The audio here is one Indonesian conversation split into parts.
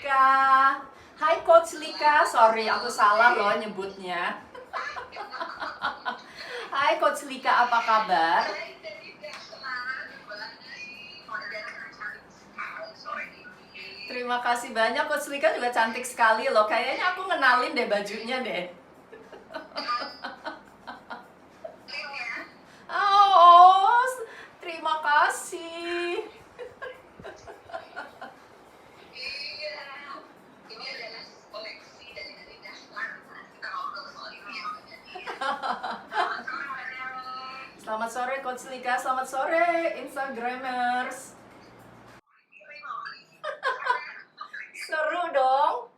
Lika. Hai Coach Lika, sorry aku salah loh nyebutnya. Hai Coach Lika, apa kabar? Terima kasih banyak, Coach Lika juga cantik sekali loh. Kayaknya aku ngenalin deh bajunya deh. Oh, terima kasih. Selamat sore Coach Lika, selamat sore Instagramers. Seru dong.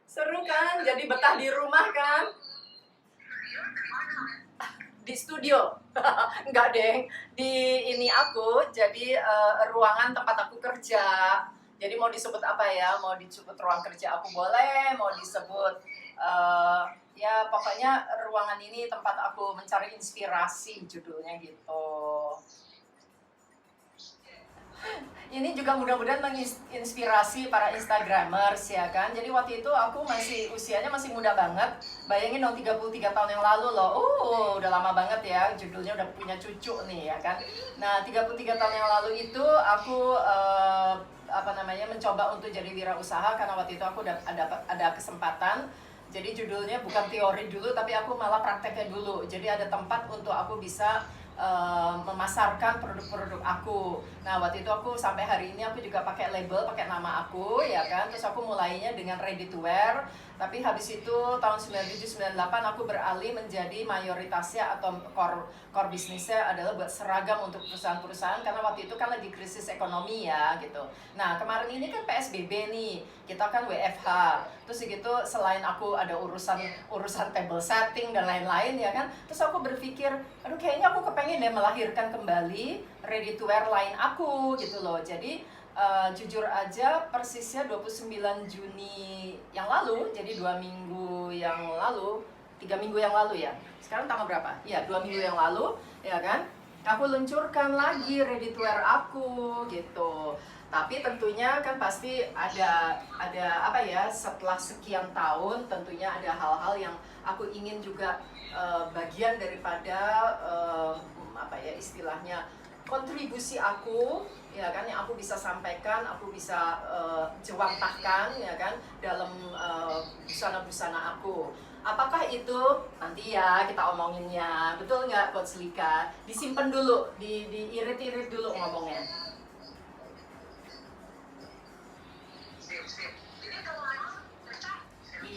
Seru kan? Jadi betah di rumah kan? Di studio. Enggak, deng. Di ini aku, jadi ruangan tempat aku kerja. Jadi mau disebut apa ya? Mau disebut ruang kerja aku boleh, mau disebut ya pokoknya ruangan ini tempat aku mencari inspirasi judulnya gitu. Ini juga mudah-mudahan menginspirasi para Instagramers ya kan. Jadi waktu itu aku usianya masih muda banget. Bayangin dong 33 tahun yang lalu loh. Udah lama banget ya. Judulnya udah punya cucu nih ya kan. Nah, 33 tahun yang lalu itu aku mencoba untuk jadi wirausaha karena waktu itu aku ada kesempatan. Jadi judulnya bukan teori dulu tapi aku malah prakteknya dulu. Jadi ada tempat untuk aku bisa memasarkan produk-produk aku. Nah waktu itu aku sampai hari ini aku juga pakai label, pakai nama aku ya kan. Terus aku mulainya dengan ready to wear. Tapi habis itu tahun 97-98 aku beralih menjadi mayoritasnya atau core bisnisnya adalah buat seragam untuk perusahaan-perusahaan. Karena waktu itu kan lagi krisis ekonomi ya gitu. Nah kemarin ini kan PSBB nih, kita kan WFH. Terus gitu selain aku ada urusan table setting dan lain-lain ya kan. Terus aku berpikir, aduh kayaknya aku kepengen deh melahirkan kembali ready to wear line aku gitu loh. Jadi jujur aja persisnya 29 Juni yang lalu, jadi 2 minggu yang lalu, 3 minggu yang lalu ya. Sekarang tanggal berapa? Ya 2 minggu yang lalu ya kan. Aku luncurkan lagi ready to wear aku gitu. Tapi tentunya kan pasti ada apa ya, setelah sekian tahun tentunya ada hal-hal yang aku ingin juga bagian daripada apa ya istilahnya kontribusi aku ya kan yang aku bisa sampaikan, aku bisa jewantahkan ya kan dalam busana-busana aku. Apakah itu nanti ya kita omonginnya, betul nggak Coach Lika? Disimpan dulu, diirit-irit dulu ngomongnya.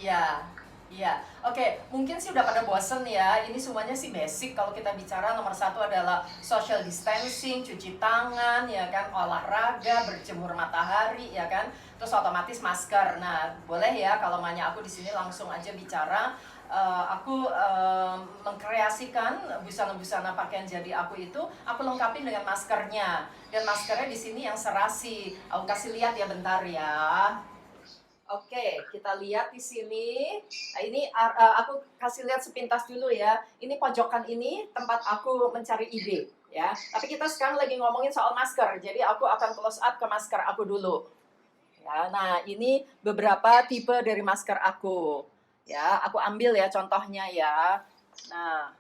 Iya, iya. Oke, mungkin sih udah pada bosen ya. Ini semuanya sih basic. Kalau kita bicara nomor satu adalah social distancing, cuci tangan, ya kan, olahraga, berjemur matahari, ya kan. Terus otomatis masker. Nah, boleh ya kalau nanya aku di sini langsung aja bicara. Aku mengkreasikan busana-busana pakaian jadi aku itu, aku lengkapin dengan maskernya. Dan maskernya di sini yang serasi. Aku kasih lihat ya bentar ya. Oke, kita lihat di sini. Nah, ini aku kasih lihat sepintas dulu ya. Ini pojokan ini tempat aku mencari ide ya. Tapi kita sekarang lagi ngomongin soal masker. Jadi aku akan close up ke masker aku dulu. Ya, nah ini beberapa tipe dari masker aku. Ya, aku ambil ya contohnya ya. Nah,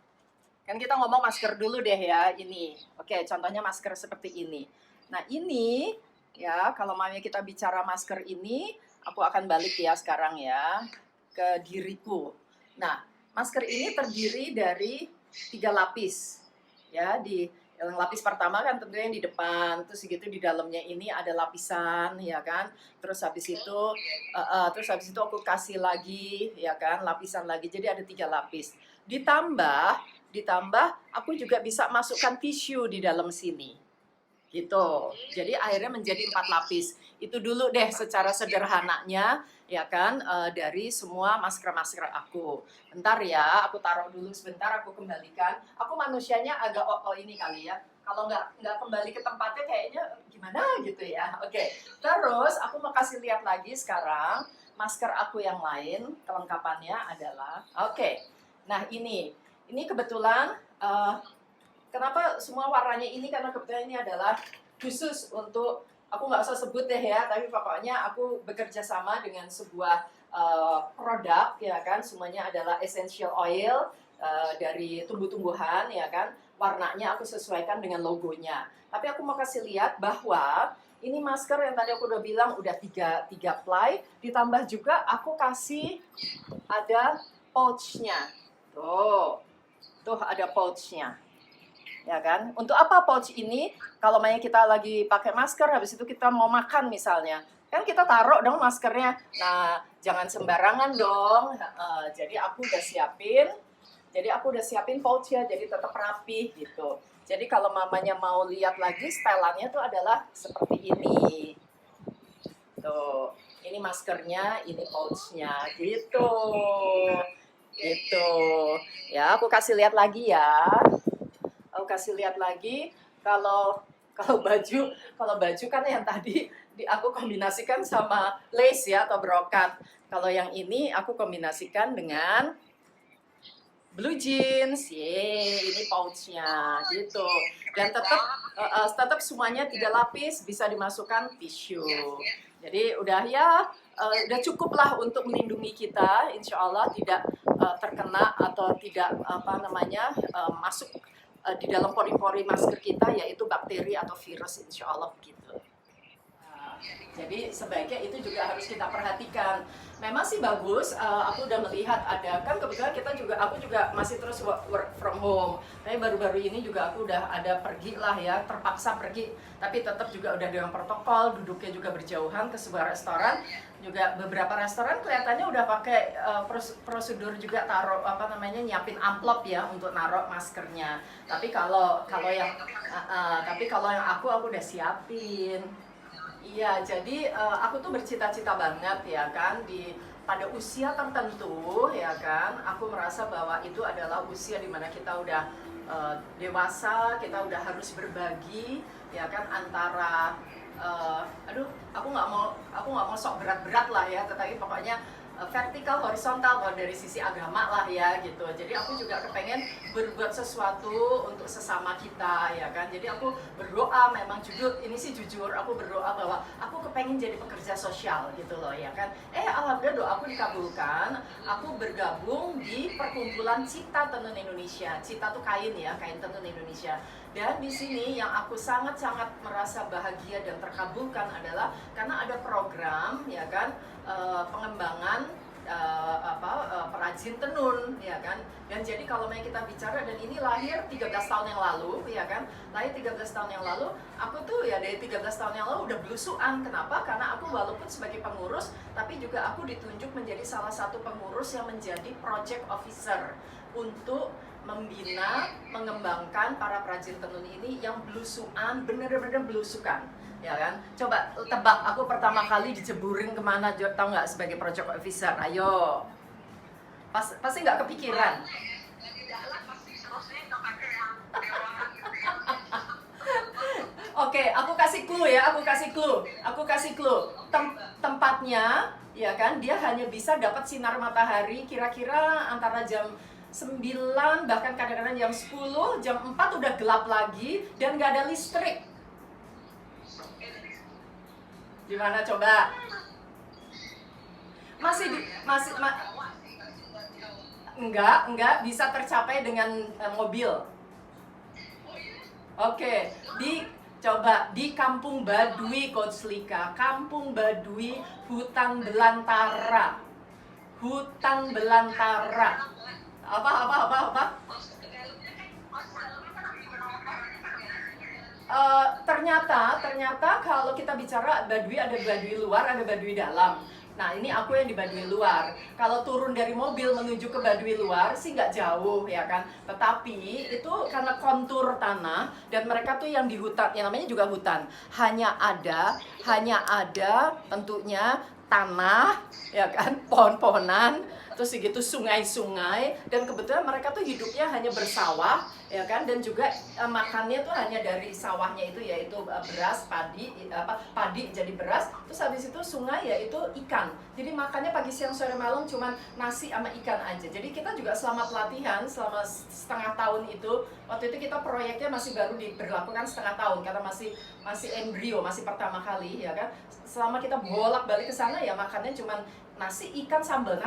kan kita ngomong masker dulu deh ya ini. Oke, contohnya masker seperti ini. Nah, ini ya kalau mau kita bicara masker ini, aku akan balik ya sekarang ya ke diriku. Nah, masker ini terdiri dari 3 lapis. Ya, yang lapis pertama kan tentunya yang di depan, terus gitu di dalamnya ini ada lapisan ya kan. Terus habis itu aku kasih lagi ya kan, lapisan lagi. Jadi ada 3 lapis. Ditambah aku juga bisa masukkan tisu di dalam sini gitu. Jadi akhirnya menjadi 4 lapis. Itu dulu deh secara sederhananya ya kan dari semua masker-masker aku. Bentar ya, aku taruh dulu sebentar, aku kembalikan. Aku manusianya agak ini kali ya. Kalau nggak kembali ke tempatnya kayaknya gimana gitu ya. Oke. Terus aku mau kasih lihat lagi sekarang masker aku yang lain, kelengkapannya adalah oke. Nah, ini kebetulan kenapa semua warnanya ini? Karena kebetulan ini adalah khusus untuk aku nggak usah sebut deh ya, tapi pokoknya aku bekerja sama dengan sebuah produk ya kan, semuanya adalah essential oil dari tumbuh-tumbuhan ya kan, warnanya aku sesuaikan dengan logonya. Tapi aku mau kasih lihat bahwa ini masker yang tadi aku udah bilang udah tiga ply, ditambah juga aku kasih ada pouchnya. Tuh ada pouchnya. Ya kan? Untuk apa pouch ini? Kalau kita lagi pakai masker, habis itu kita mau makan misalnya, kan kita taruh dong maskernya. Nah, jangan sembarangan dong. Jadi aku udah siapin pouchnya, jadi tetap rapi gitu. Jadi kalau mamanya mau lihat lagi, stylannya tuh adalah seperti ini. Tuh, ini maskernya, ini pouchnya, gitu. Gitu. Ya, aku kasih lihat lagi ya. Kalau baju kan yang tadi aku kombinasikan sama lace ya atau brokat. Kalau yang ini aku kombinasikan dengan blue jeans, ini pouchnya gitu. Dan tetap semuanya 3 lapis, bisa dimasukkan tisu. Jadi udah cukup lah untuk melindungi kita, insya Allah tidak terkena atau tidak masuk di dalam pori-pori masker kita, yaitu bakteri atau virus, insya Allah begitu. Jadi sebaiknya itu juga harus kita perhatikan. Memang sih bagus, aku udah melihat ada, kan kebetulan aku juga masih terus work from home. Tapi baru-baru ini juga aku udah ada pergi lah ya, terpaksa pergi. Tapi tetap juga udah dengan protokol, duduknya juga berjauhan ke sebuah restoran. Juga beberapa restoran kelihatannya udah pakai prosedur juga taruh nyiapin amplop ya untuk naruh maskernya. Tapi kalau yang aku udah siapin. Iya, jadi aku tuh bercita-cita banget ya kan pada usia tertentu ya kan, aku merasa bahwa itu adalah usia dimana kita udah dewasa, kita udah harus berbagi ya kan antara aku nggak mau sok berat-berat lah ya, tetapi pokoknya vertikal, horizontal kalau dari sisi agama lah ya gitu. Jadi aku juga kepengen berbuat sesuatu untuk sesama kita ya kan. Jadi aku berdoa, memang ini sih jujur, aku berdoa bahwa aku kepengen jadi pekerja sosial gitu loh ya kan. Alhamdulillah doaku dikabulkan. Aku bergabung di perkumpulan Cita Tenun Indonesia. Cita tuh kain ya, kain tenun Indonesia. Dan di sini yang aku sangat-sangat merasa bahagia dan terkabulkan adalah karena ada program ya kan, pengembangan perajin tenun ya kan. Dan jadi kalau kita bicara, dan ini lahir 13 tahun yang lalu ya kan, lahir 13 tahun yang lalu, aku tuh ya dari 13 tahun yang lalu udah belusuan. Kenapa? Karena aku walaupun sebagai pengurus, tapi juga aku ditunjuk menjadi salah satu pengurus yang menjadi project officer untuk membina, mengembangkan para perajin tenun ini yang belusuan, bener-bener belusukan ya kan. Coba tebak aku pertama kali diceburin kemana, tahu nggak, sebagai project officer? Ayo, pasti nggak kepikiran. Oke, aku kasih clue. Tempatnya ya kan, dia hanya bisa dapat sinar matahari kira-kira antara jam 9, bahkan kadang-kadang jam 10, jam 4 udah gelap lagi dan nggak ada listrik. Gimana coba? Enggak bisa tercapai dengan mobil. Oke, di Kampung Baduy, Coach Lika. Kampung Baduy, hutan belantara. Apa? Ternyata kalau kita bicara Baduy, ada Baduy luar, ada Baduy dalam. Nah, ini aku yang di Baduy luar. Kalau turun dari mobil menuju ke Baduy luar sih nggak jauh ya kan. Tetapi itu karena kontur tanah, dan mereka tuh yang di hutan, yang namanya juga hutan. Hanya ada tentunya tanah, ya kan, pohon-pohonan, terus gitu sungai-sungai, dan kebetulan mereka tuh hidupnya hanya bersawah, ya kan, dan juga makannya tuh hanya dari sawahnya itu, yaitu beras, padi jadi beras, terus habis itu sungai yaitu ikan. Jadi makannya pagi siang sore malam cuman nasi sama ikan aja. Jadi kita juga selama pelatihan selama setengah tahun itu, waktu itu kita proyeknya masih baru diberlakukan setengah tahun karena masih embrio, masih pertama kali, ya kan. Selama kita bolak-balik ke sana ya makannya cuman nasi ikan sambal,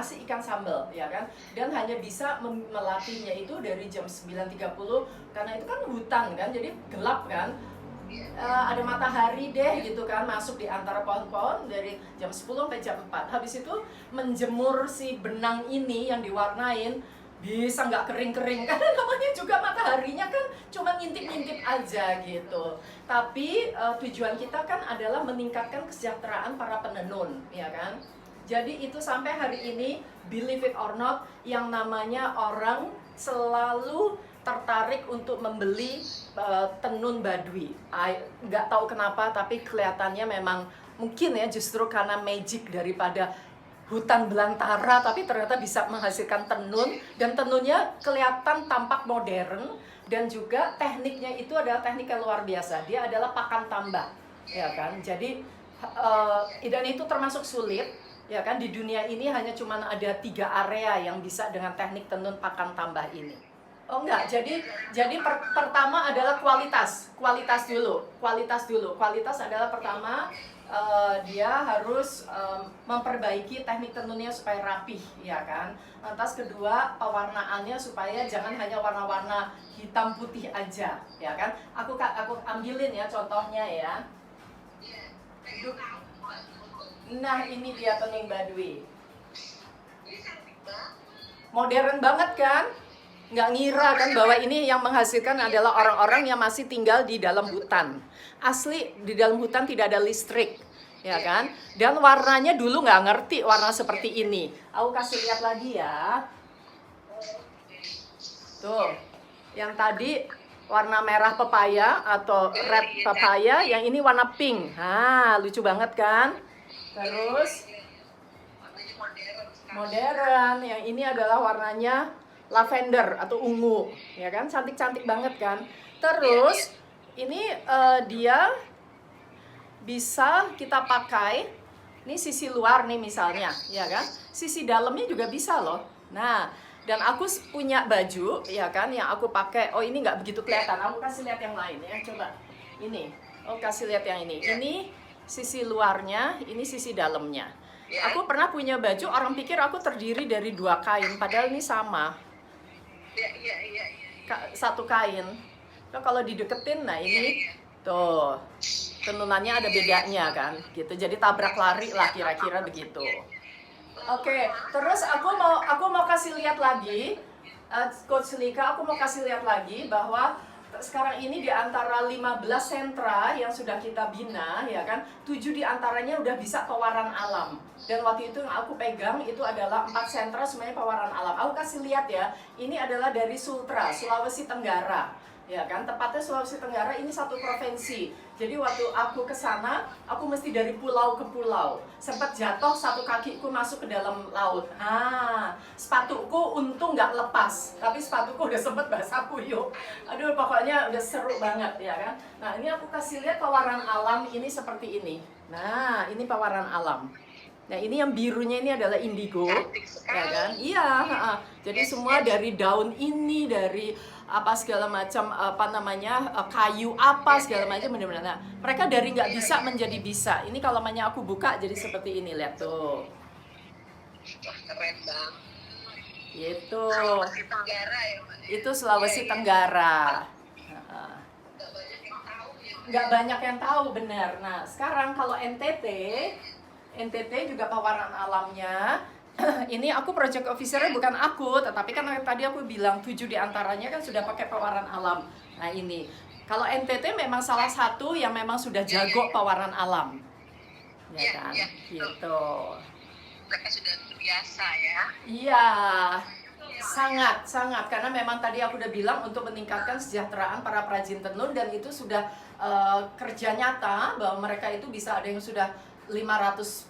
ya kan. Dan hanya bisa melatihnya itu dari jam 9.30 karena itu kan hutan kan, jadi gelap kan. Ada matahari deh gitu kan, masuk di antara pohon-pohon dari jam 10 sampai jam 4. Habis itu menjemur si benang ini yang diwarnain bisa nggak kering-kering karena namanya juga mataharinya kan cuma ngintip-ngintip aja gitu. Tapi tujuan kita kan adalah meningkatkan kesejahteraan para penenun, ya kan. Jadi itu sampai hari ini, believe it or not, yang namanya orang selalu tertarik untuk membeli tenun Baduy. Nggak tahu kenapa, tapi kelihatannya memang mungkin ya justru karena magic daripada hutan belantara, tapi ternyata bisa menghasilkan tenun, dan tenunnya kelihatan tampak modern, dan juga tekniknya itu adalah teknik yang luar biasa. Dia adalah pakan tambah, ya kan. Jadi dan itu termasuk sulit, ya kan. Di dunia ini hanya cuma ada 3 area yang bisa dengan teknik tenun pakan tambah ini. Oh enggak, jadi pertama adalah kualitas dulu. Kualitas adalah pertama, dia harus memperbaiki teknik tenunnya supaya rapih, ya kan. Lantas kedua, pewarnaannya supaya jangan hanya warna-warna hitam putih aja, ya kan. Aku ambilin ya contohnya ya. Nah, ini dia tenun Baduy. Modern banget kan? Nggak ngira kan bahwa ini yang menghasilkan adalah orang-orang yang masih tinggal di dalam hutan. Asli di dalam hutan tidak ada listrik, ya kan? Dan warnanya dulu nggak ngerti warna seperti ini. Aku kasih lihat lagi ya. Tuh, yang tadi warna merah pepaya atau red pepaya, yang ini warna pink. Lucu banget kan? Terus modern, yang ini adalah warnanya lavender atau ungu, ya kan, cantik-cantik banget kan. Terus ini dia bisa kita pakai, ini sisi luar nih misalnya, ya kan, sisi dalamnya juga bisa loh. Nah, dan aku punya baju, ya kan, yang aku pakai. Oh, ini nggak begitu kelihatan, aku kasih lihat yang lain ya, coba. Ini, kasih lihat yang ini. Ini sisi luarnya, ini sisi dalamnya. Aku pernah punya baju, orang pikir aku terdiri dari 2 kain, padahal ini sama. Satu kain. Kalau dideketin, nah ini tuh tenunannya ada bedanya kan, gitu. Jadi tabrak lari lah kira-kira begitu. Oke, terus aku mau kasih lihat lagi, Coach Lika, aku mau kasih lihat lagi bahwa sekarang ini di antara 15 sentra yang sudah kita bina, ya kan, 7 di antaranya udah bisa pewaran alam. Dan waktu itu yang aku pegang itu adalah 4 sentra semuanya pewaran alam. Aku kasih lihat ya, ini adalah dari Sultra, Sulawesi Tenggara. Ya kan, tepatnya Sulawesi Tenggara ini satu provinsi. Jadi waktu aku ke sana, aku mesti dari pulau ke pulau. Sempat jatuh, satu kakiku masuk ke dalam laut. Sepatuku untung nggak lepas, tapi sepatuku udah sempet basah kuyup. Aduh, pokoknya udah seru banget, ya kan. Nah, ini aku kasih lihat pewaran alam ini seperti ini. Nah, ini pewaran alam. Nah, ini yang birunya ini adalah indigo, ya kan? Iya, jadi semua dari daun ini, dari apa segala macam, apa namanya, kayu apa segala macam, benar-benar. Nah, mereka dari nggak bisa menjadi bisa. Ini kalau namanya aku buka jadi seperti ini, lihat tuh. Keren banget. Itu. Sulawesi Tenggara ya, Mbak? Itu Sulawesi Tenggara. Nggak banyak yang tahu, benar. Nah, sekarang kalau NTT juga pewaran alamnya. Ini aku project officer-nya bukan aku, tetapi kan tadi aku bilang 7 di antaranya kan sudah pakai pewaran alam. Nah, ini. Kalau NTT memang salah satu yang memang sudah jago pewaran alam. Ya kan? Gitu. Mereka sudah terbiasa ya. Iya. Sangat. Karena memang tadi aku udah bilang untuk meningkatkan kesejahteraan para perajin tenun, dan itu sudah kerja nyata bahwa mereka itu bisa ada yang sudah 500%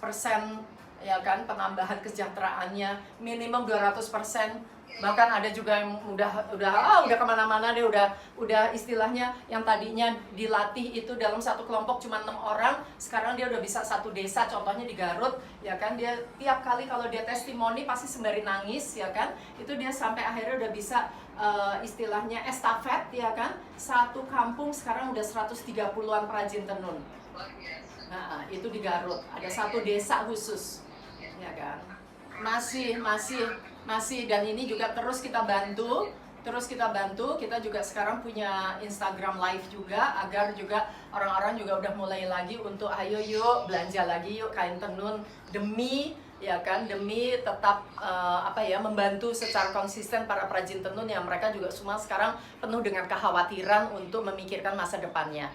ya kan, penambahan kesejahteraannya minimum 200%. Bahkan ada juga yang udah kemana-mana deh, udah istilahnya yang tadinya dilatih itu dalam satu kelompok cuma 6 orang, sekarang dia udah bisa satu desa, contohnya di Garut, ya kan, dia tiap kali kalau dia testimoni pasti sembari nangis, ya kan, itu dia sampai akhirnya udah bisa istilahnya estafet, ya kan, satu kampung sekarang udah 130-an perajin tenun. Nah, itu di Garut, ada satu desa khusus, ya kan, masih dan ini juga terus kita bantu, kita juga sekarang punya Instagram live juga, agar juga orang-orang juga udah mulai lagi untuk ayo yuk belanja lagi yuk kain tenun, demi tetap membantu secara konsisten para perajin tenun yang mereka juga semua sekarang penuh dengan kekhawatiran untuk memikirkan masa depannya.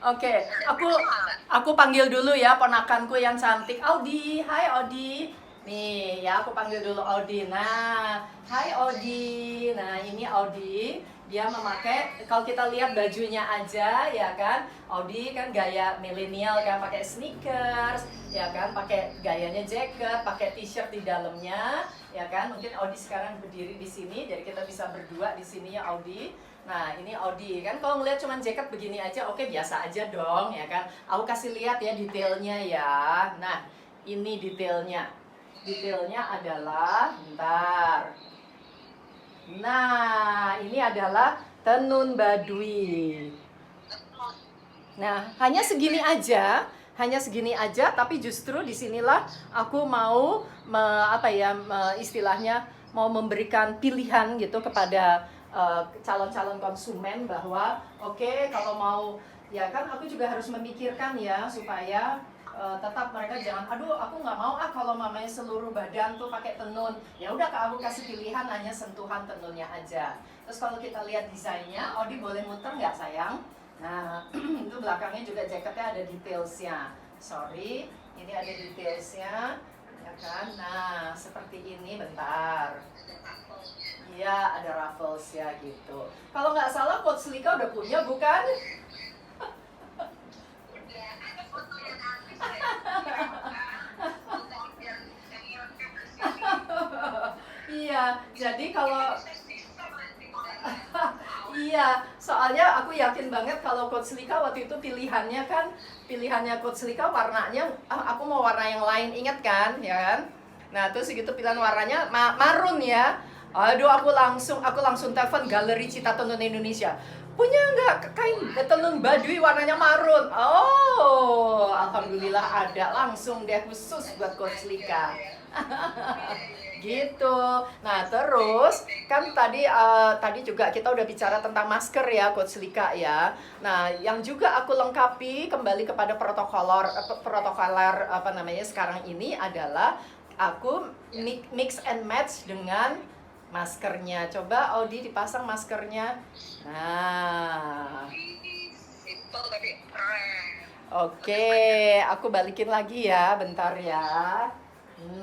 Oke, aku panggil dulu ya ponakanku yang cantik, Audi. Hai Audi. Nih ya, aku panggil dulu Audi. Nah, hai Audi. Nah, ini Audi. Dia memakai, kalau kita lihat bajunya aja, ya kan, Audi kan gaya milenial kan, pakai sneakers, ya kan, pakai gayanya jacket, pakai t-shirt di dalamnya, ya kan. Mungkin Audi sekarang berdiri di sini, jadi kita bisa berdua di sini ya Audi. Nah, ini Audi kan, kalau ngeliat cuman jaket begini aja, oke, biasa aja dong, ya kan. Aku kasih lihat ya detailnya ya. Nah, ini detailnya. Detailnya adalah, bentar. Nah, ini adalah tenun Baduy. Nah, hanya segini aja, tapi justru disinilah aku mau istilahnya mau memberikan pilihan gitu kepada calon-calon konsumen bahwa oke, kalau mau, ya kan, aku juga harus memikirkan ya supaya tetap mereka jangan, aduh aku nggak mau kalau mamanya seluruh badan tuh pakai tenun. Ya udah, aku kasih pilihan hanya sentuhan tenunnya aja. Terus kalau kita lihat desainnya, Audi boleh muter nggak sayang? Nah, itu belakangnya juga jaketnya ada detailsnya. Sorry, ini ada detailsnya, ya kan? Nah, seperti ini, bentar. Iya, ada ruffles ya gitu. Kalau nggak salah Coach Lika udah punya, bukan? Iya, jadi kalau iya, soalnya aku yakin banget kalau Coach Lika waktu itu pilihannya Coach Lika warnanya, aku mau warna yang lain, inget kan, ya kan? Nah, terus gitu pilihan warnanya marun ya. Aduh, aku langsung telepon Galeri Cita Tenun Indonesia. Punya nggak kain tenun Baduy warnanya marun? Oh, alhamdulillah ada, langsung deh khusus buat Coach Lika. Gitu. Nah, terus kan tadi juga kita udah bicara tentang masker ya Coach Lika ya. Nah, yang juga aku lengkapi kembali kepada protokoler sekarang ini adalah aku mix and match dengan maskernya. Coba Audi dipasang maskernya. Nah. Simple tapi keren. Oke, aku balikin lagi ya, bentar ya.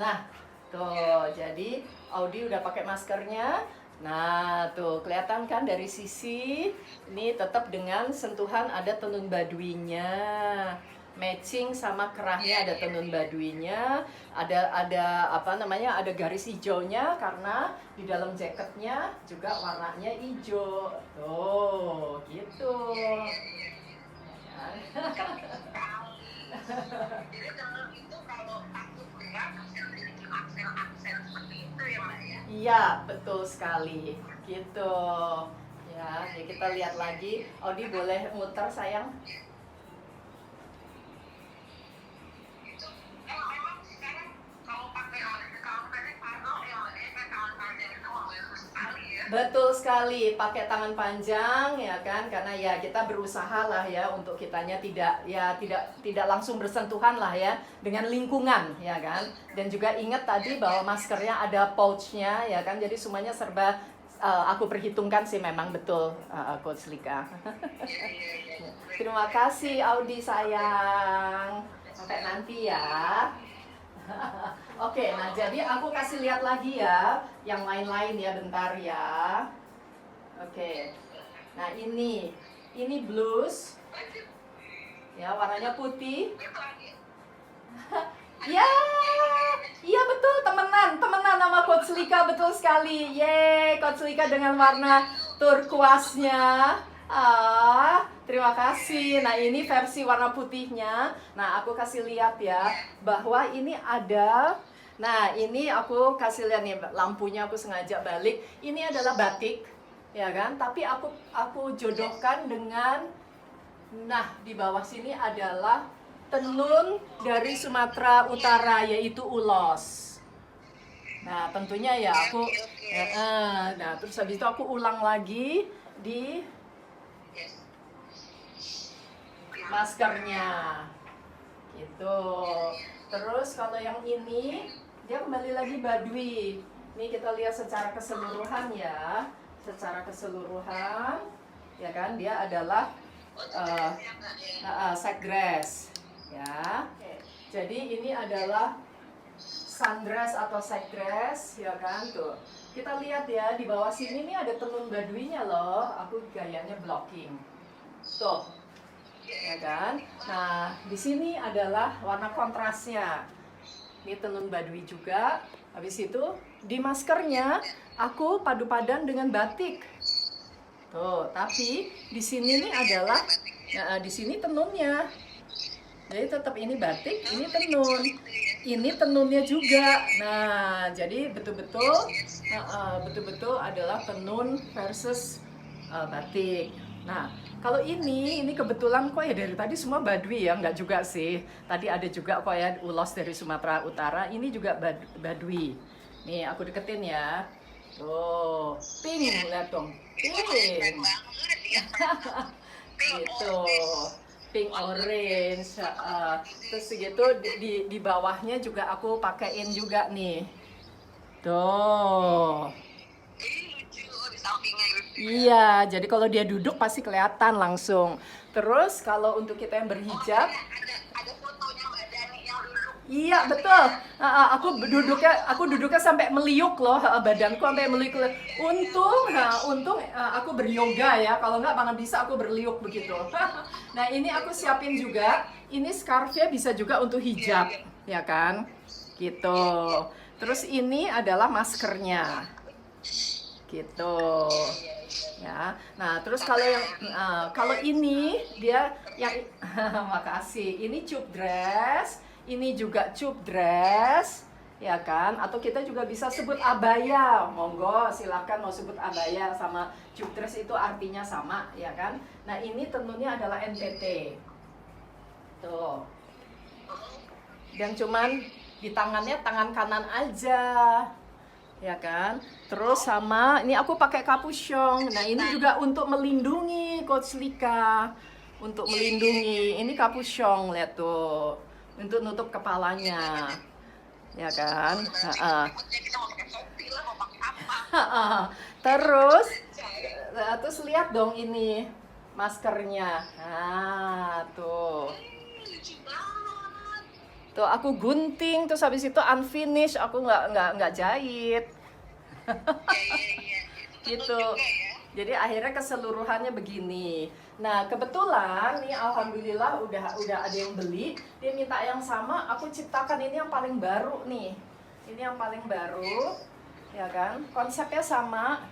Nah, tuh, jadi Audi udah pakai maskernya. Nah, tuh kelihatan kan dari sisi ini tetap dengan sentuhan ada tenun Baduynya. Matching sama kerahnya ada tenun Baduynya, ada garis hijaunya karena di dalam jaketnya juga warnanya hijau. Tuh, gitu. Jadi tenun itu kalau takut berat memiliki aksen seperti itu ya Mbak ya? Iya, betul sekali. Gitu. Ya, jadi kita lihat lagi. Audi boleh muter sayang? Betul sekali, pakai tangan panjang ya kan, karena ya kita berusaha lah ya untuk kitanya tidak langsung bersentuhan lah ya dengan lingkungan ya kan. Dan juga ingat tadi bahwa maskernya ada pouchnya ya kan, jadi semuanya serba aku perhitungkan sih, memang betul Coach Lika. Terima kasih Audi sayang, sampai nanti ya. Oke, nah jadi aku kasih lihat lagi ya yang lain-lain ya, bentar ya. Oke, nah ini blues ya, warnanya putih. Ya, betul, temenan sama Coach Lika, betul sekali. Yeay, Coach Lika dengan warna turkuasnya. Terima kasih. Nah, ini versi warna putihnya. Nah, aku kasih lihat ya, bahwa ini ada. Nah, ini aku kasih lihat nih, lampunya aku sengaja balik. Ini adalah batik, ya kan? Tapi aku jodohkan dengan, nah, di bawah sini adalah tenun dari Sumatera Utara, yaitu ulos. Nah, tentunya ya aku, nah terus habis itu aku ulang lagi di maskernya, gitu. Terus kalau yang ini, dia kembali lagi Baduy. Ini kita lihat secara keseluruhan ya, secara keseluruhan, ya kan? Dia adalah sightdress. Ya, jadi ini adalah sundress atau sightdress, ya kan, tuh. Kita lihat ya, di bawah sini nih ada tenun Baduinya loh. Aku gayanya blocking, tuh, ya kan. Nah, di sini adalah warna kontrasnya. Ini tenun Baduy juga. Habis itu di maskernya aku padu padan dengan batik. Tuh, tapi di sini nih adalah, nah, di sini tenunnya. Jadi tetap ini batik, ini tenun. Ini tenunnya juga. Nah, jadi betul-betul adalah tenun versus batik. Nah, kalau ini kebetulan kok ya dari tadi semua Baduy ya, enggak juga sih. Tadi ada juga kok ya ulos dari Sumatera Utara, ini juga Baduy. Nih, aku deketin ya. Tuh, pink, lihat dong. Pink. Gitu. Pink orange, terus gitu di bawahnya juga aku pakein juga nih, tuh. Iya, jadi kalau dia duduk pasti kelihatan langsung. Terus kalau untuk kita yang berhijab, ada fotonya Mbak Dani yang duduk. iya betul. Aku duduknya sampai meliuk loh, badanku sampai meliuk. Untung aku beryoga ya. Kalau nggak mana bisa aku berliuk begitu. Nah, ini aku siapin juga. Ini scarfnya bisa juga untuk hijab, ya kan? Gitu. Terus ini adalah maskernya, gitu. Ya. Nah, terus kalau ini dia yang makasih. Ini cup dress. Ini juga cup dress, ya kan? Atau kita juga bisa sebut abaya. Monggo, silakan mau sebut abaya sama cup dress itu artinya sama, ya kan? Nah, ini tenunnya adalah NTT. Tuh. Dan cuman di tangannya tangan kanan aja. Ya kan? Terus sama ini aku pakai capuchon. Nah, ini juga untuk melindungi Coach Lika. Untuk melindungi. Ini capuchon, lihat tuh. Untuk nutup kepalanya, ya kan? Terus lihat dong ini maskernya. Nah, tuh. Tuh aku gunting, terus habis itu unfinished, aku nggak jahit. Gitu. Jadi akhirnya keseluruhannya begini. Nah, kebetulan nih alhamdulillah udah ada yang beli. Dia minta yang sama, aku ciptakan ini yang paling baru nih. Ini yang paling baru, ya kan? Konsepnya sama.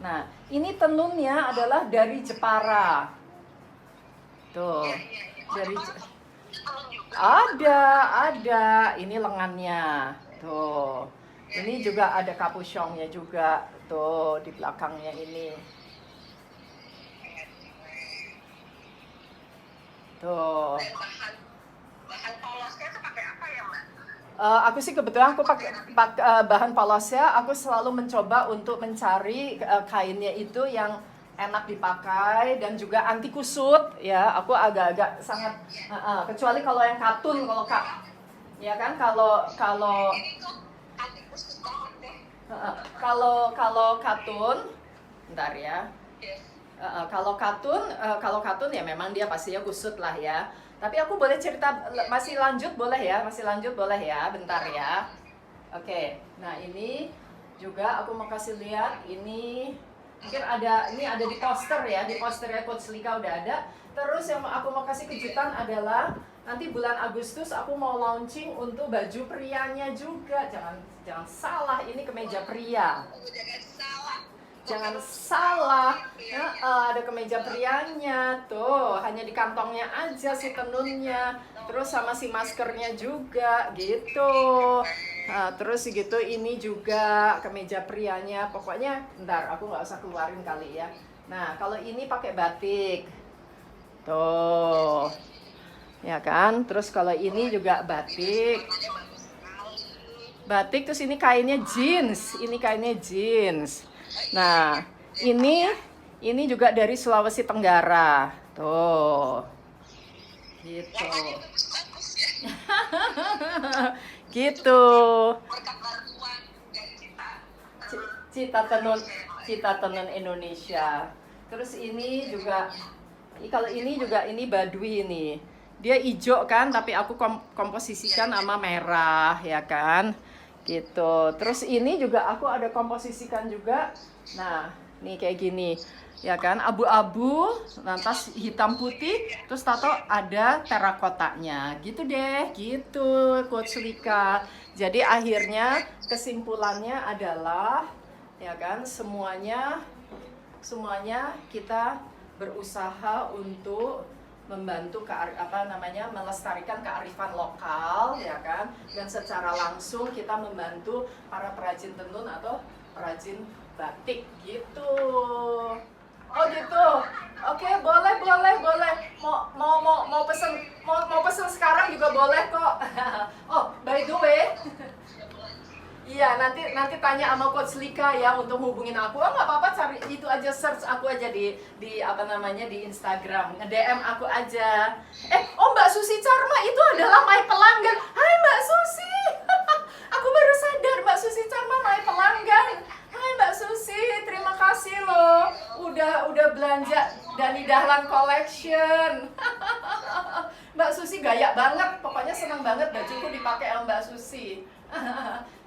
Nah, ini tenunnya adalah dari Jepara. Tuh. Dari ada. Ini lengannya. Tuh. Ini juga ada capuchonnya juga. Tuh, di belakangnya ini. Tuh. Bahan polosnya itu pakai apa ya, Mbak? Aku sih kebetulan aku pakai bahan polosnya. Aku selalu mencoba untuk mencari kainnya itu yang enak dipakai dan juga anti kusut ya. Aku agak-agak sangat kecuali kalau yang katun, ya kan kalau Ini tuh anti kusut banget deh. kalau katun, bentar ya. Kalau katun ya memang dia pastinya kusut lah ya. Tapi aku boleh cerita masih lanjut boleh ya, bentar ya. Oke. Nah, ini juga aku mau kasih lihat ini mungkin ini ada di poster ya, di posternya Coach Lika udah ada. Terus yang aku mau kasih kejutan adalah Nanti bulan Agustus aku mau launching untuk baju prianya juga. Jangan salah, ini kemeja pria. Jangan salah. Jangan salah. Ya, ada kemeja prianya tuh, hanya di kantongnya aja si tenunnya. Terus sama si maskernya juga gitu. Nah, terus gitu ini juga kemeja prianya. Pokoknya bentar, aku nggak usah keluarin kali ya. Nah, kalau ini pakai batik. Tuh. Ya kan? Terus kalau ini juga batik. Batik, terus ini kainnya jeans. Ini kainnya jeans. Nah, ini juga dari Sulawesi Tenggara. Tuh. Gitu. Gitu. Cita tenun Indonesia. Terus ini juga, kalau ini juga ini Badui ini. Dia hijau kan, tapi aku komposisikan sama merah ya kan. Gitu. Terus ini juga aku ada komposisikan juga. Nah, nih kayak gini. Ya kan, abu-abu, lantas hitam putih, terus tato ada terakotanya. Gitu deh, gitu Coach Lika. Jadi akhirnya kesimpulannya adalah ya kan, semuanya kita berusaha untuk membantu melestarikan kearifan lokal ya kan, dan secara langsung kita membantu para perajin tenun atau perajin batik gitu. Oh gitu. Oke, boleh. Mau pesen sekarang juga boleh kok. Oh, by the way, iya, nanti tanya sama Coach Lika ya untuk hubungin aku. Oh, nggak apa-apa, cari itu aja, search aku aja di di Instagram, nge-DM aku aja. Mbak Susi Charma itu adalah my pelanggan. Hai Mbak Susi. Aku baru sadar Mbak Susi Charma my pelanggan. Hai Mbak Susi, terima kasih loh udah belanja Dani Dahlan Collection. Mbak Susi gaya banget, pokoknya senang banget bajuku dipakai sama Mbak Susi.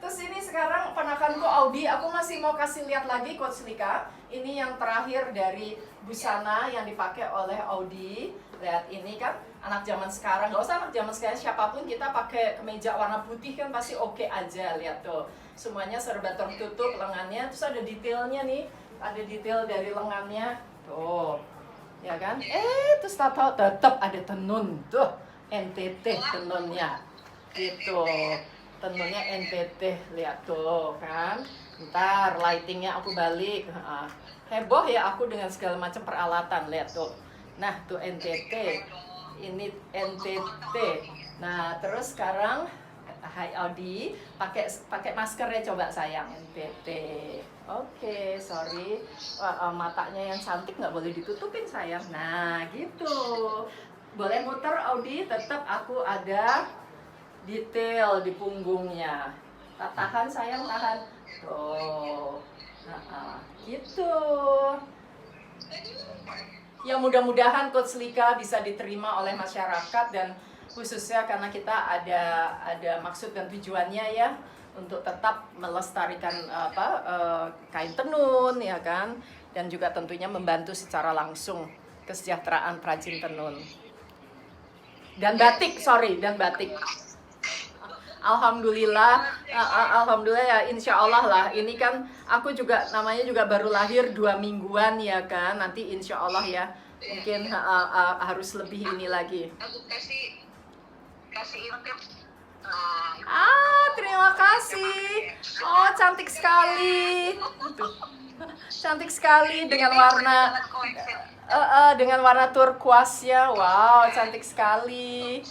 Terus ini sekarang ponakanku Audi, aku masih mau kasih lihat lagi Coach Lika. Ini yang terakhir dari busana yang dipakai oleh Audi. Lihat ini kan anak zaman sekarang, nggak usah anak zaman sekarang, siapapun kita pakai kemeja warna putih kan pasti oke aja. Lihat tuh, semuanya serba tertutup lengannya, terus ada detailnya nih, ada detail dari lengannya tuh, ya kan? Terus tahu tetap ada tenun tuh, NTT tenunnya gitu. Tenunnya NTT, lihat tuh kan. Ntar lightingnya aku balik. Heboh ya aku dengan segala macam peralatan, lihat tuh. Nah tuh NTT, ini NTT. Nah terus sekarang Hai Audi, pakai maskernya coba sayang, NTT. Oke, sorry, matanya yang cantik nggak boleh ditutupin sayang. Nah gitu, boleh muter Audi, tetap aku ada detail di punggungnya. Tahan sayang, tahan. Tuh. Gitu. Ya mudah-mudahan Coach Lika bisa diterima oleh masyarakat, dan khususnya karena kita ada maksud dan tujuannya ya untuk tetap melestarikan kain tenun ya kan, dan juga tentunya membantu secara langsung kesejahteraan perajin tenun. Dan batik. Alhamdulillah ya, insya Allah lah. Ini kan aku juga namanya juga baru lahir 2 mingguan ya kan. Nanti insya Allah ya, mungkin harus lebih ini lagi. Aku kasih intip. Terima kasih. Oh, cantik sekali. Cantik sekali dengan warna turquoise ya. Wow, cantik sekali.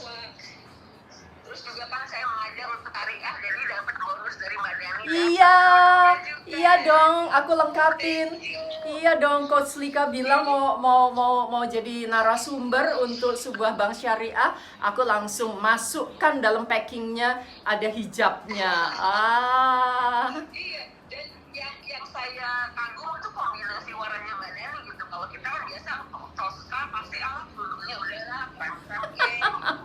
Terus juga kan saya mengajar untuk syariah, jadi dapat bonus dari Mbak Dani. Iya dong, aku lengkapin. Iya dong, Coach Lika bilang mau jadi narasumber untuk sebuah bank syariah, aku langsung masukkan dalam packingnya ada hijabnya. Iya, dan yang saya kagum itu kombinasi warnanya Mbak Dani gitu. Kalau kita kan biasa toska pasti dulunya udahlah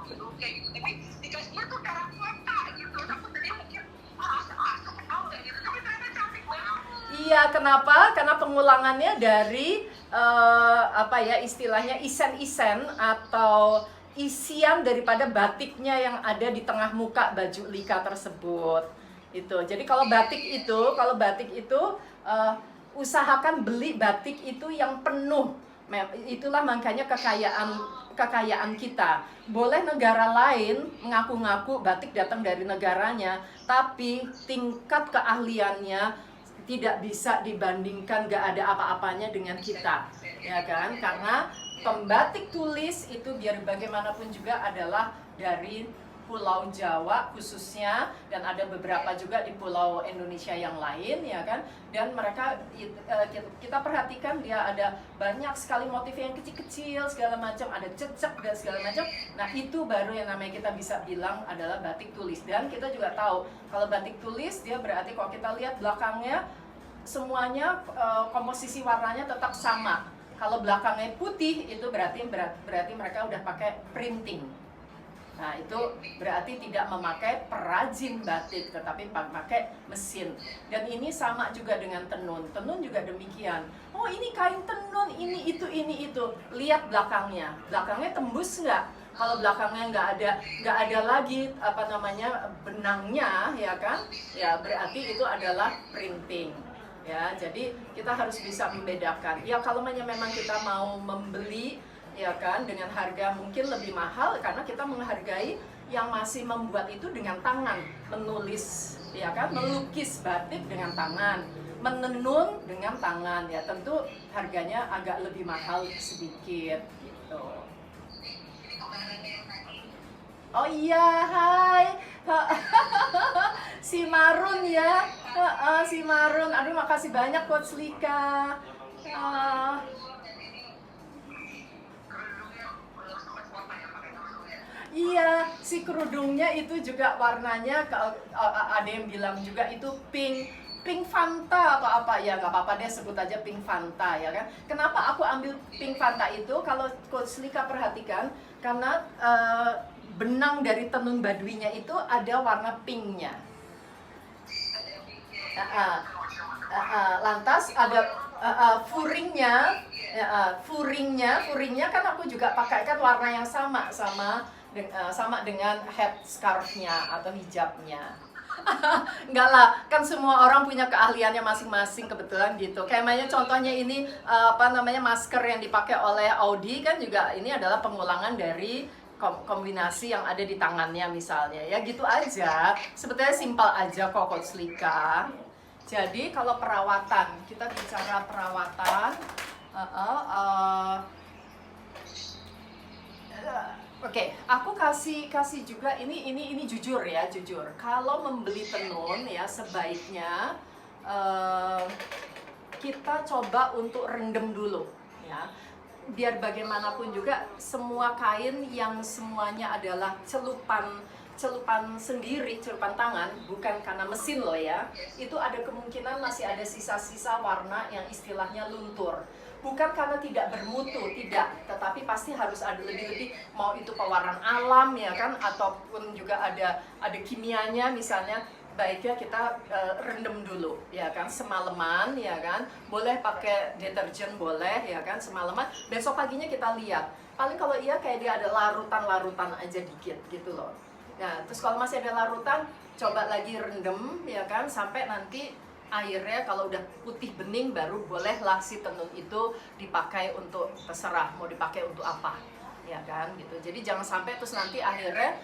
biru kayak gitu. Tapi dikasihnya tuh terakota gitu. Aku tadi mikir masuk nggak gitu, tapi ternyata cantik banget. Iya, kenapa? Karena pengulangannya dari istilahnya isen-isen atau isian daripada batiknya yang ada di tengah muka baju Lika tersebut. Itu. Jadi kalau batik itu usahakan beli batik itu yang penuh. Itulah makanya kekayaan kita. Boleh negara lain mengaku-ngaku batik datang dari negaranya, tapi tingkat keahliannya tidak bisa dibandingkan, gak ada apa-apanya dengan kita, ya kan? Karena pembatik tulis itu biar bagaimanapun juga adalah dari Pulau Jawa khususnya, dan ada beberapa juga di pulau Indonesia yang lain, ya kan? Dan mereka kita perhatikan dia ada banyak sekali motif yang kecil-kecil segala macam, ada cecek dan segala macam. Nah, itu baru yang namanya kita bisa bilang adalah batik tulis. Dan kita juga tahu kalau batik tulis dia berarti kalau kita lihat belakangnya semuanya komposisi warnanya tetap sama. Kalau belakangnya putih itu berarti mereka udah pakai printing. Nah, itu berarti tidak memakai perajin batik, tetapi pakai mesin. Dan ini sama juga dengan tenun. Tenun juga demikian. Oh, ini kain tenun, ini itu. Lihat belakangnya. Belakangnya tembus nggak? Kalau belakangnya nggak ada lagi benangnya, ya kan? Ya berarti itu adalah printing. Ya, jadi kita harus bisa membedakan. Ya, kalau memang kita mau membeli, ya kan, dengan harga mungkin lebih mahal karena kita menghargai yang masih membuat itu dengan tangan, menulis, ya kan, melukis batik dengan tangan, menenun dengan tangan, ya tentu harganya agak lebih mahal sedikit gitu. Oh iya, hai. Si Marun ya. Si Marun. Aduh, makasih banyak Coach Lika. Iya, si kerudungnya itu juga warnanya ada yang bilang juga itu pink Fanta atau apa ya, nggak apa-apa deh sebut aja pink Fanta, ya kan. Kenapa aku ambil pink Fanta itu? Kalau Coach Lika perhatikan, karena benang dari tenun baduinya itu ada warna pinknya. Lantas ada furingnya kan aku juga pakai kan warna yang sama dengan head scarf-nya atau hijabnya. Enggak lah, kan semua orang punya keahliannya masing-masing kebetulan gitu. Kayak contohnya ini masker yang dipakai oleh Audi kan juga ini adalah pengulangan dari kombinasi yang ada di tangannya misalnya. Ya gitu aja. Sebetulnya simpel aja kok Coach Lika. Jadi kalau perawatan, kita bicara perawatan. Oke, aku kasih juga ini jujur ya, jujur. Kalau membeli tenun ya sebaiknya kita coba untuk rendam dulu ya. Biar bagaimanapun juga semua kain yang semuanya adalah celupan sendiri, celupan tangan, bukan karena mesin loh ya. Itu ada kemungkinan masih ada sisa-sisa warna yang istilahnya luntur. Bukan karena tidak bermutu, tidak, tetapi pasti harus ada lebih-lebih, mau itu pewarnaan alam ya kan, ataupun juga ada kimianya misalnya. Baiknya kita rendam dulu ya kan, semalaman ya kan, boleh pakai deterjen boleh ya kan, semalaman, besok paginya kita lihat. Paling kalau iya kayak dia ada larutan aja dikit gitu loh. Nah terus kalau masih ada larutan, coba lagi rendam ya kan, sampai nanti airnya kalau udah putih bening baru bolehlah si tenun itu dipakai untuk, terserah mau dipakai untuk apa ya kan gitu. Jadi jangan sampai terus nanti akhirnya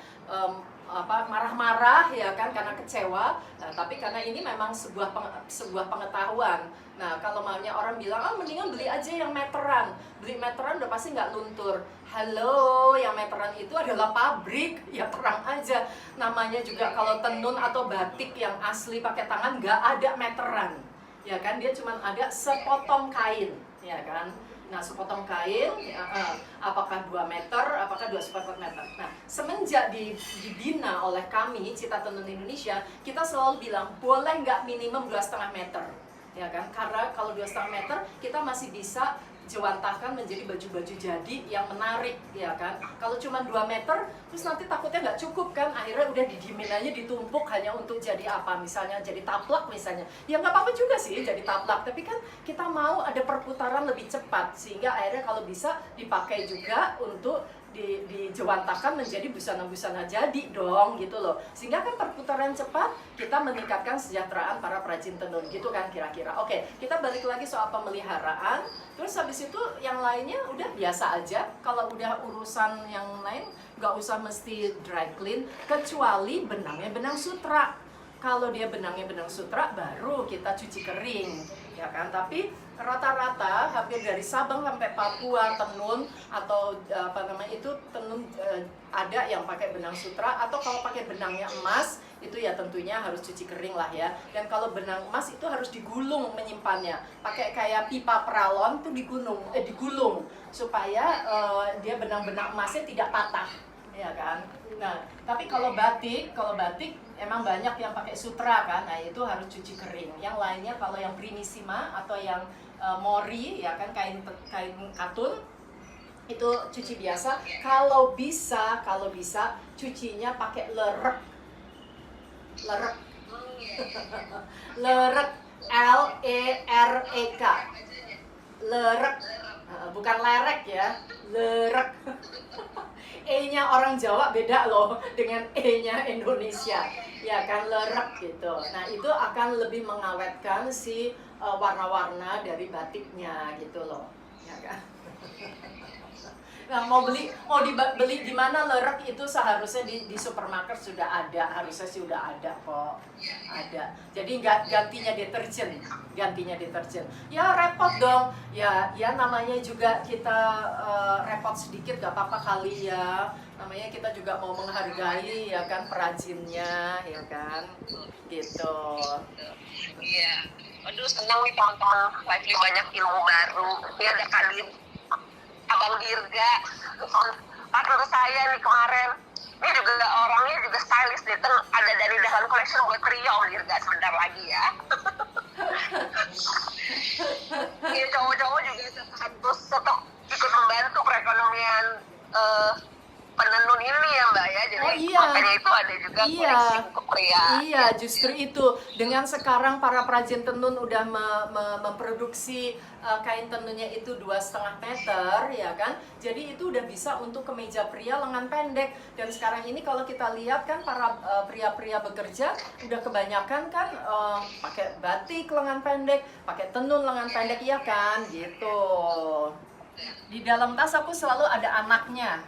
marah-marah ya kan karena kecewa. Nah, tapi karena ini memang sebuah pengetahuan. Nah kalau maunya orang bilang mendingan beli aja yang meteran, beli meteran udah pasti nggak luntur. Halo, yang meteran itu adalah pabrik, ya terang aja. Namanya juga kalau tenun atau batik yang asli pakai tangan nggak ada meteran, ya kan, dia cuma ada sepotong kain, ya kan. Nah, sepotong kain, apakah 2 meter, apakah 2,4 meter. Nah, semenjak dibina oleh kami, Cita Tenun Indonesia, kita selalu bilang, boleh nggak minimum 2,5 meter. Ya kan, karena kalau 2,5 meter, kita masih bisa jewantahkan menjadi baju-baju jadi yang menarik, ya kan. Kalau cuma 2 meter, terus nanti takutnya nggak cukup kan, akhirnya udah didiemin aja, ditumpuk hanya untuk jadi apa, misalnya jadi taplak misalnya. Ya nggak apa-apa juga sih jadi taplak, tapi kan kita mau ada perputaran lebih cepat, sehingga akhirnya kalau bisa dipakai juga untuk dijewantakan menjadi busana-busana jadi dong gitu loh. Sehingga kan perputaran cepat kita meningkatkan kesejahteraan para perajin tenun gitu kan kira-kira. Oke, kita balik lagi soal pemeliharaan. Terus habis itu yang lainnya udah biasa aja. Kalau udah urusan yang lain nggak usah mesti dry clean, kecuali benangnya benang sutra. Kalau dia benangnya benang sutra baru kita cuci kering, ya kan? Tapi rata-rata hampir dari Sabang sampai Papua tenun atau apa namanya itu tenun ada yang pakai benang sutra, atau kalau pakai benangnya emas itu ya tentunya harus cuci kering lah ya. Dan kalau benang emas itu harus digulung menyimpannya, pakai kayak pipa peralon tuh digulung supaya dia benang-benang emasnya tidak patah, ya kan? Nah, tapi kalau batik emang banyak yang pakai sutra kan, nah itu harus cuci kering. Yang lainnya kalau yang primissima atau yang mori ya kan, kain katun itu cuci biasa. Kalau bisa cucinya pakai lerek, lerek LEREK, lerek, bukan lerek ya, lerek. E-nya orang Jawa beda loh dengan E-nya Indonesia, ya kan, lerek gitu. Nah itu akan lebih mengawetkan si warna-warna dari batiknya gitu loh, ya kan. Nah, mau dibeli di mana lerek itu seharusnya di supermarket sudah ada, harusnya sih udah ada kok, ada. Jadi gantinya deterjen. Ya repot dong, ya namanya juga kita repot sedikit gak apa-apa kali ya. Namanya kita juga mau menghargai ya kan perajinnya, ya kan, gitu. Iya. Aduh, senang nih teman-teman, lagi banyak ilmu baru. Ini ada kali Abang Dirga, partner saya nih kemarin. Ini juga orangnya juga stylist nih, ada dari Dahan Collection buat Rio, Om Dirga sebentar lagi ya. Iya, cowok-cowok juga harus tetap ikut membantu perekonomian penenun ini ya Mbak ya. Jadi makanya itu ada juga koleksi untuk pria. Iya, justru itu. Dengan sekarang para perajin tenun udah memproduksi kain tenunnya itu 2,5 meter, ya kan. Jadi itu udah bisa untuk kemeja pria lengan pendek. Dan sekarang ini kalau kita lihat kan para pria-pria bekerja udah kebanyakan kan pakai batik lengan pendek, pakai tenun lengan pendek, ya kan, gitu. Di dalam tas aku selalu ada anaknya.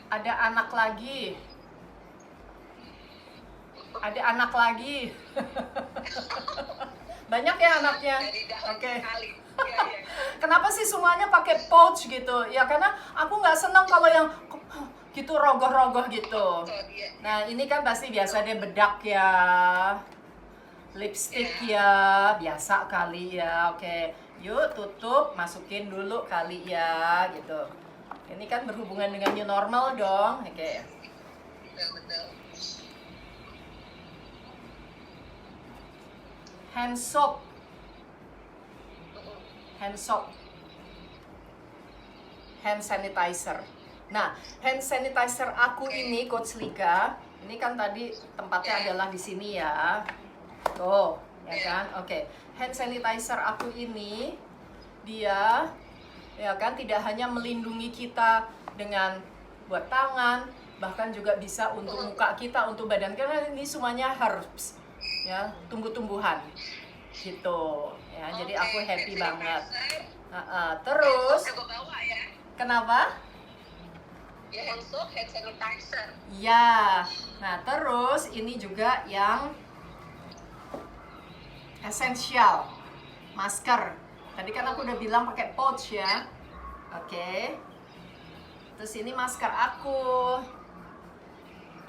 Ada anak lagi. Banyak ya anaknya. Oke. Kenapa sih semuanya pakai pouch gitu? Ya karena aku nggak senang kalau yang gitu rogoh-rogoh gitu. Nah ini kan pasti biasa dia bedak ya, lipstick ya, biasa kali ya. Oke, yuk tutup, masukin dulu kali ya, gitu. Ini kan berhubungan dengan new normal dong, oke. Betul. Hand soap, hand sanitizer. Nah, hand sanitizer aku ini Coach Lika, ini kan tadi tempatnya adalah di sini ya. Tuh, ya kan? Oke. Hand sanitizer aku ini dia ya kan tidak hanya melindungi kita dengan buat tangan, bahkan juga bisa untuk muka kita, untuk badan, karena ini semuanya herbs ya, tumbuh-tumbuhan gitu ya. Jadi aku happy banget. Terus kenapa? Ya, hand soap, hand sanitizer. Ya, nah terus ini juga yang esensial, masker. Tadi kan aku udah bilang pakai pouch ya. Oke. Terus ini masker aku.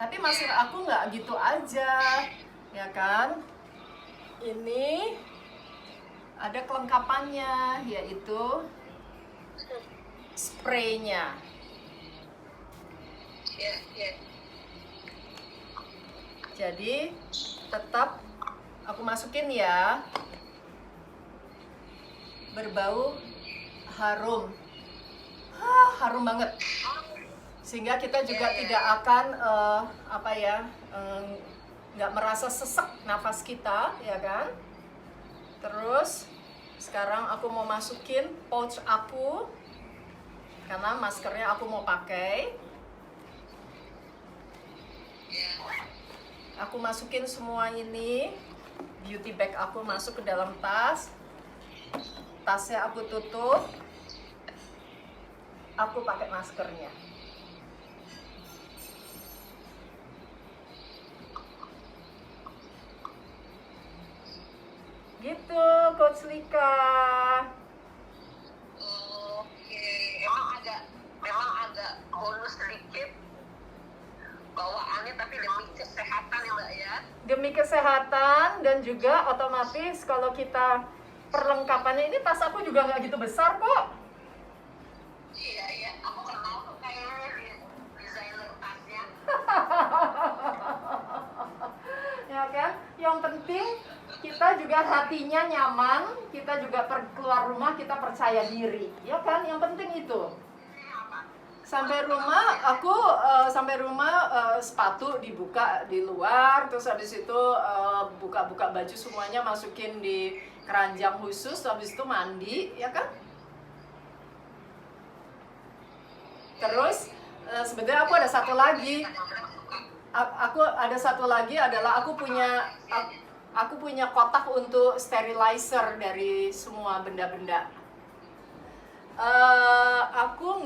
Tapi masker aku nggak gitu aja, ya kan? Ini ada kelengkapannya, yaitu spraynya. Jadi tetap aku masukin ya. Berbau harum, harum banget, sehingga kita juga tidak akan nggak merasa sesek nafas kita, ya kan. Terus Sekarang aku mau masukin pouch aku, karena maskernya aku mau pakai. Aku masukin semua ini, beauty bag aku masuk ke dalam tas. Tasnya aku tutup. Aku pakai maskernya. Gitu, Coach Lika. Oke, memang agak bonus sedikit bawaannya, tapi demi kesehatan ya Mbak ya. Demi kesehatan, dan juga otomatis kalau kita perlengkapannya, ini tas aku juga nggak gitu besar kok. Iya, aku kenal tuh kayaknya desainer tasnya. Ya kan? Yang penting kita juga hatinya nyaman, kita juga keluar rumah kita percaya diri, ya kan? Yang penting itu. Sampai rumah sepatu dibuka di luar, terus habis itu buka-buka baju semuanya masukin di keranjang khusus, habis itu mandi, ya kan? Terus sebenarnya aku ada satu lagi. Adalah aku punya kotak untuk sterilizer dari semua benda-benda. Aku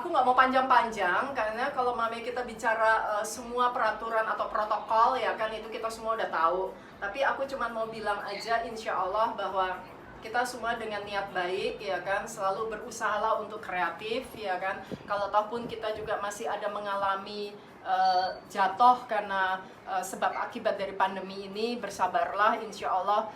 nggak mau panjang-panjang, karena kalau mami kita bicara semua peraturan atau protokol, ya kan, itu kita semua udah tahu. Tapi aku cuma mau bilang aja, insya Allah bahwa kita semua dengan niat baik, ya kan, selalu berusahalah untuk kreatif, ya kan. Kalau toh pun kita juga masih ada mengalami jatuh karena sebab akibat dari pandemi ini, bersabarlah, insya Allah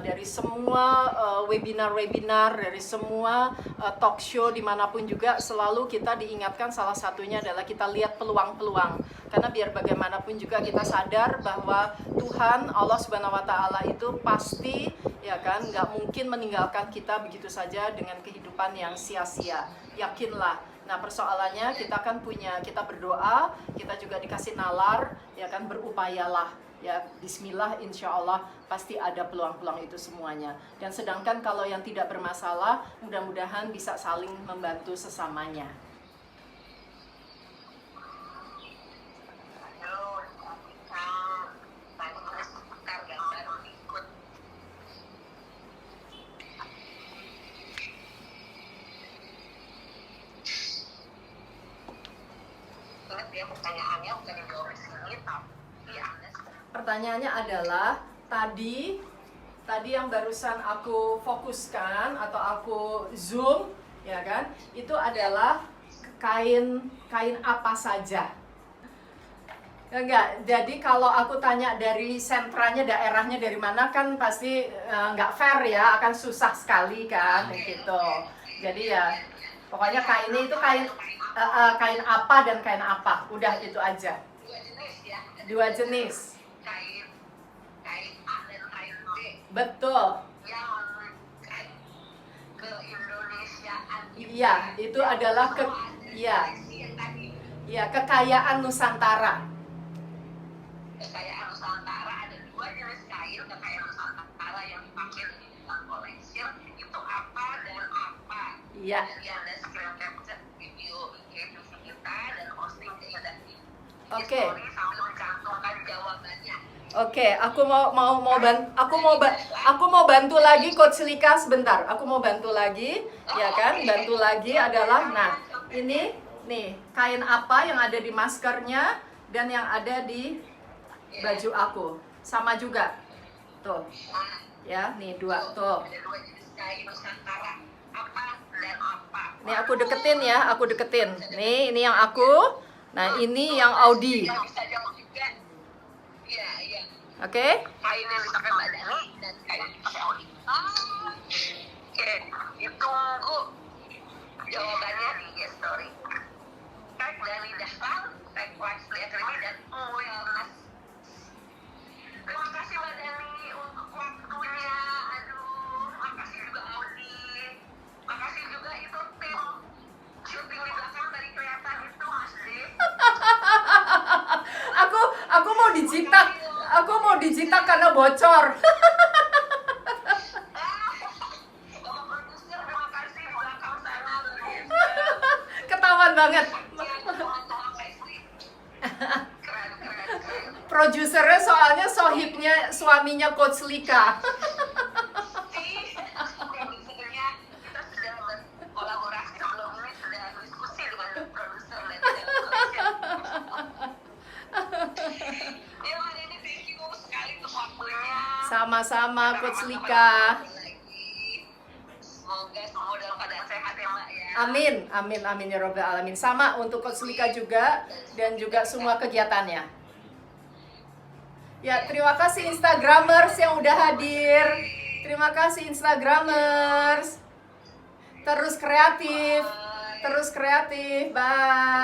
dari semua webinar-webinar, dari semua talk show dimanapun juga, selalu kita diingatkan salah satunya adalah kita lihat peluang-peluang. Karena biar bagaimanapun juga kita sadar bahwa Tuhan, Allah Subhanahu Wa Taala itu pasti, ya kan, nggak mungkin meninggalkan kita begitu saja dengan kehidupan yang sia-sia. Yakinlah. Nah, persoalannya kita berdoa, kita juga dikasih nalar, ya kan, berupayalah, ya, bismillah, insya Allah pasti ada peluang-peluang itu semuanya. Dan sedangkan kalau yang tidak bermasalah, mudah-mudahan bisa saling membantu sesamanya. Pertanyaannya adalah tadi yang barusan aku fokuskan atau aku zoom, ya kan, itu adalah kain apa saja. Enggak, jadi kalau aku tanya dari sentranya, daerahnya dari mana, kan pasti nggak fair ya, akan susah sekali kan, gitu. Jadi ya pokoknya kainnya itu kain apa dan kain apa, udah itu aja. Dua jenis. Kain A dan kain B. Betul. Yang ke Indonesiaan. Iya, itu adalah kekayaan Nusantara. Kekayaan Nusantara, ada dua jenis kain kekayaan Nusantara yang dipakai di dalam koleksi. Itu apa dan apa? Iya. Jadi Anda screen capture video kita dan posting ke Indahdi. Oke. Sambil mencantumkan jawabannya. Oke, aku mau bantu lagi Coach Lika sebentar. Aku mau bantu lagi, ya kan? Bantu lagi adalah, nah, ini nih kain apa yang ada di maskernya dan yang ada di baju aku, sama juga. Tuh. Ya, nih dua tuh. Ada dua jenis kain Nusantara. Apa dan apa? Nih aku deketin ya, aku deketin. Nih, ini yang aku. Nah, ini yang Audi. Bisa jawab juga. Iya. Oke? Kain yang dipakai Mbak Dani dan kain yang dipakai Audi. Oke, ditunggu jawabannya di story. Tag Dani Daftar, tag Wisely Academy dan Wellness. Terima kasih Mbak Dani untuk waktunya. Aduh, makasih juga Audi. Makasih juga itu tim syuting di belakang tadi kelihatan itu Mas D. Aku mau dijitak karena bocor. banget. Iya, teman-teman Faisli. Keren. Produsernya soalnya sohibnya suaminya Coach Lika. Produsernya kita sudah berkolaborasi sebelum ini, sudah diskusi dengan produser dan collaboration. Ya, Mbak Deni, thank you sekali untuk waktunya. Sama-sama Coach Lika. Semoga semua dalam keadaan sehat ya, Mbak ya. Amin ya robbal alamin. Sama untuk Coach Lika juga dan juga semua kegiatannya. Ya, terima kasih Instagramers yang udah hadir. Terima kasih Instagramers. Terus kreatif. Bye.